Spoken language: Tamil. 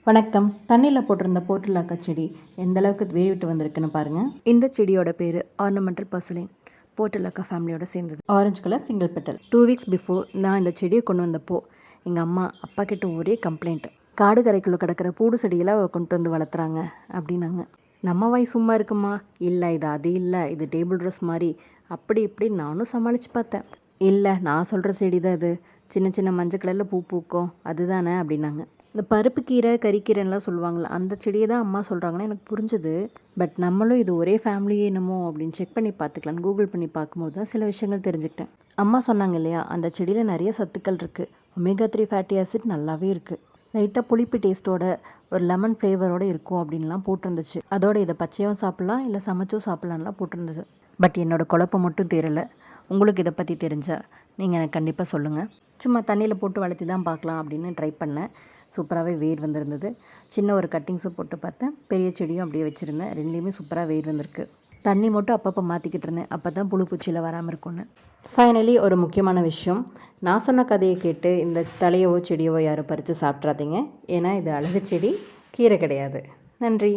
வணக்கம். தண்ணியில் போட்டிருந்த போர்ட்டுலாக்கா செடி எந்த அளவுக்கு வேர் விட்டு வந்திருக்குன்னு பாருங்கள். இந்த செடியோட பேர் ஆர்னமெண்டல் பர்சலின். போர்ட்டுலாக்கா ஃபேமிலியோட சேர்ந்தது. Orange colour single petal. 2 weeks before நான் இந்த செடியை கொண்டு வந்தப்போ எங்கள் அம்மா அப்பா கிட்ட ஒரே கம்ப்ளைண்ட். காடு கரைக்குள்ளே கிடக்கிற பூடு செடிகளை கொண்டு வந்து வளர்த்துறாங்க அப்படின்னாங்க. நம்ம வாய் சும்மா இருக்குமா? இல்லை இது அது இல்லை, இது டேபிள் ரோஸ் மாதிரி அப்படி இப்படி நானும் சமாளித்து பார்த்தேன். இல்லை நான் சொல்கிற செடி தான் இது, சின்ன சின்ன மஞ்சள் கலரில் பூ பூக்கும் அதுதானே அப்படின்னாங்க. இந்த பருப்பு கீரை கறிக்கீரைலாம் சொல்லுவாங்களே அந்த செடியை தான் அம்மா சொல்கிறாங்கன்னு எனக்கு புரிஞ்சுது. பட் நம்மளும் இது ஒரே ஃபேமிலியே என்னமோ அப்படின்னு செக் பண்ணி பார்த்துக்கலான்னு கூகுள் பண்ணி பார்க்கும்போது தான் சில விஷயங்கள் தெரிஞ்சுக்கிட்டேன். அம்மா சொன்னாங்க இல்லையா, அந்த செடியில் நிறைய சத்துக்கள் இருக்குது. ஒமேகா 3 ஃபேட்டி ஆசிட் நல்லாவே இருக்குது. லைட்டாக புளிப்பு டேஸ்ட்டோட ஒரு லெமன் ஃப்ளேவரோடு இருக்கும் அப்படின்லாம் போட்டிருந்துச்சு. அதோட இதை பச்சையும் சாப்பிட்லாம் இல்லை சமைச்சும் சாப்பிட்லான்லாம் போட்டிருந்தது. பட் என்னோடய குழப்பம் மட்டும் தெரியல. உங்களுக்கு இதை பற்றி தெரிஞ்சால் நீங்கள் எனக்கு கண்டிப்பாக சொல்லுங்கள். சும்மா தண்ணியில் போட்டு வளர்த்தி தான் பார்க்கலாம் அப்படின்னு ட்ரை பண்ணேன். சூப்பராகவே வேர் வந்திருந்தது. சின்ன ஒரு கட்டிங்ஸும் போட்டு பார்த்தேன். பெரிய செடியும் அப்படியே வச்சுருந்தேன். ரெண்டுலேயுமே சூப்பராக வேர் வந்திருக்கு. தண்ணி மட்டும் அப்பப்போ மாற்றிக்கிட்டு இருந்தேன். அப்போ தான் புழு பூச்சியில் வராமல் இருக்கும்னு. ஃபைனலி ஒரு முக்கியமான விஷயம், நான் சொன்ன கதையை கேட்டு இந்த தலையவோ செடியவோ யாரும் பறித்து சாப்பிட்றாதீங்க. ஏன்னா இது அழகு செடி, கீரை கிடையாது. நன்றி.